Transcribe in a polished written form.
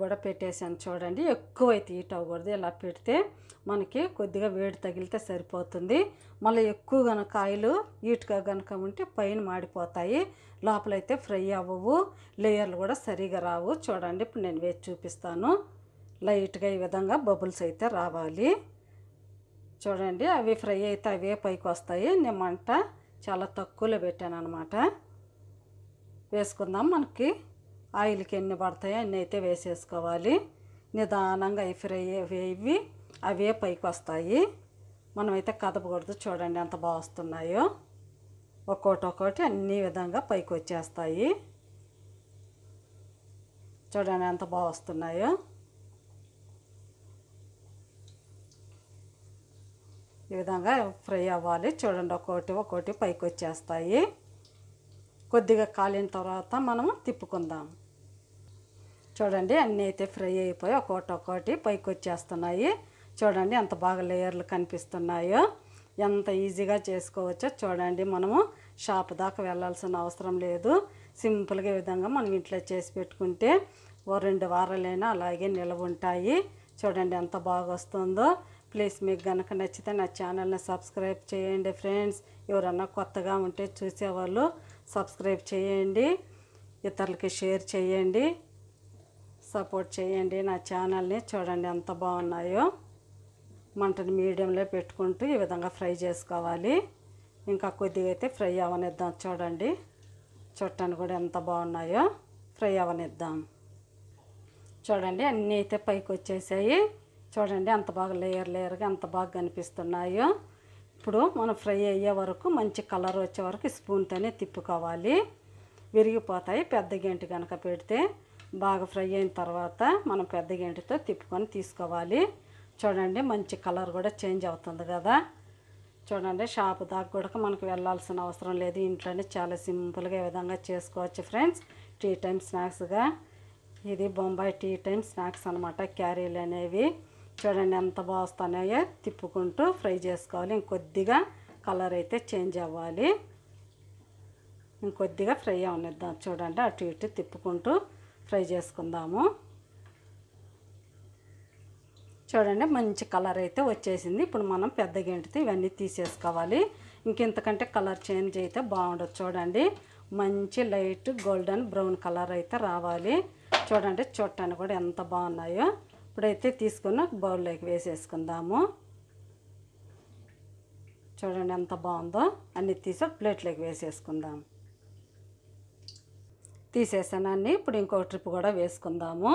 కూడా పెట్టేసాను చూడండి. ఎక్కువైతే హీట్ అవ్వకూడదు. ఇలా పెడితే మనకి కొద్దిగా వేడి తగిలితే సరిపోతుంది. మళ్ళీ ఎక్కువ కనుక ఆయిల్ హీట్గా కనుక ఉంటే పైన మాడిపోతాయి, లోపలైతే ఫ్రై అవ్వవు, లేయర్లు కూడా సరిగా రావు. చూడండి ఇప్పుడు నేను వేసి చూపిస్తాను. లైట్గా ఈ విధంగా బబుల్స్ అయితే రావాలి. చూడండి అవి ఫ్రై అయితే అవే పైకి వస్తాయి. నేను మంట చాలా తక్కువలో పెట్టాను అనమాట. వేసుకుందాం. మనకి ఆయిల్కి ఎన్ని పడతాయో అన్నీ అయితే వేసేసుకోవాలి. నిదానంగా అవి ఫ్రై అవి అవే పైకి వస్తాయి. మనమైతే కదపకూడదు. చూడండి ఎంత బాగా వస్తున్నాయో. ఒక్కొక్కటి అన్ని విధంగా పైకి వచ్చేస్తాయి. చూడండి ఎంత బాగా వస్తున్నాయో. ఈ విధంగా ఫ్రై అవ్వాలి. చూడండి ఒక్కొక్కటి పైకి వచ్చేస్తాయి. కొద్దిగా కాలిన తర్వాత మనము తిప్పుకుందాం. చూడండి అన్నీ అయితే ఫ్రై అయిపోయి ఒక్కొక్కటి పైకి వచ్చేస్తున్నాయి. చూడండి ఎంత బాగా లేయర్లు కనిపిస్తున్నాయో. ఎంత ఈజీగా చేసుకోవచ్చో చూడండి. మనము షాప్ దాకా వెళ్ళాల్సిన అవసరం లేదు. సింపుల్గా ఈ విధంగా మనం ఇంట్లో చేసి పెట్టుకుంటే 2 వారాలైనా అలాగే నిల్వ ఉంటాయి. చూడండి ఎంత బాగా వస్తుందో. ప్లీజ్ మీకు కనుక నచ్చితే నా ఛానల్ని సబ్స్క్రైబ్ చేయండి ఫ్రెండ్స్. ఎవరన్నా కొత్తగా ఉంటే చూసేవాళ్ళు సబ్స్క్రైబ్ చేయండి, ఇతరులకి షేర్ చేయండి, సపోర్ట్ చేయండి నా ఛానల్ని. చూడండి ఎంత బాగున్నాయో. మంటని మీడియంలో పెట్టుకుంటూ ఈ విధంగా ఫ్రై చేసుకోవాలి. ఇంకా కొద్దిగా అయితే ఫ్రై అవనిద్దాం. చూడండి చుట్టాను కూడా ఎంత బాగున్నాయో. ఫ్రై అవనిద్దాం. చూడండి అన్నీ అయితే పైకి వచ్చేసాయి. చూడండి అంత బాగా లేయర్గా ఎంత బాగా కనిపిస్తున్నాయో. ఇప్పుడు మనం ఫ్రై అయ్యే వరకు మంచి కలర్ వచ్చే వరకు స్పూన్తోనే తిప్పుకోవాలి. విరిగిపోతాయి. పెద్ద గెంటి కనుక పెడితే బాగా ఫ్రై అయిన తర్వాత మనం పెద్ద గెంటితో తిప్పుకొని తీసుకోవాలి. చూడండి మంచి కలర్ కూడా చేంజ్ అవుతుంది కదా. చూడండి షాపు దాకా కూడా మనకు వెళ్ళాల్సిన అవసరం లేదు. ఇంట్లోనే చాలా సింపుల్గా ఈ విధంగా చేసుకోవచ్చు ఫ్రెండ్స్. టీ టైం స్నాక్స్గా ఇది బొంబాయి టీ టైం స్నాక్స్ అనమాట. క్యారీలు అనేవి చూడండి ఎంత బాగా వస్తున్నాయో. తిప్పుకుంటూ ఫ్రై చేసుకోవాలి. ఇంకొద్దిగా కలర్ అయితే చేంజ్ అవ్వాలి. ఇంకొద్దిగా ఫ్రై అవనిద్దాం. చూడండి అటు ఇటు తిప్పుకుంటూ ఫ్రై చేసుకుందాము. చూడండి మంచి కలర్ అయితే వచ్చేసింది. ఇప్పుడు మనం పెద్ద గెంటితో ఇవన్నీ తీసేసుకోవాలి. ఇంకెంతకంటే కలర్ చేంజ్ అయితే బాగుండదు. చూడండి మంచి లైట్ గోల్డెన్ బ్రౌన్ కలర్ అయితే రావాలి. చూడండి చూడటానికి కూడా ఎంత బాగున్నాయో. ఇప్పుడైతే తీసుకుని బౌల్లోకి వేసేసుకుందాము. చూడండి ఎంత బాగుందో. అన్నీ తీసి ప్లేట్లోకి వేసేసుకుందాం. తీసేసాను అన్నీ. ఇప్పుడు ఇంకో ట్రిప్ కూడా వేసుకుందాము.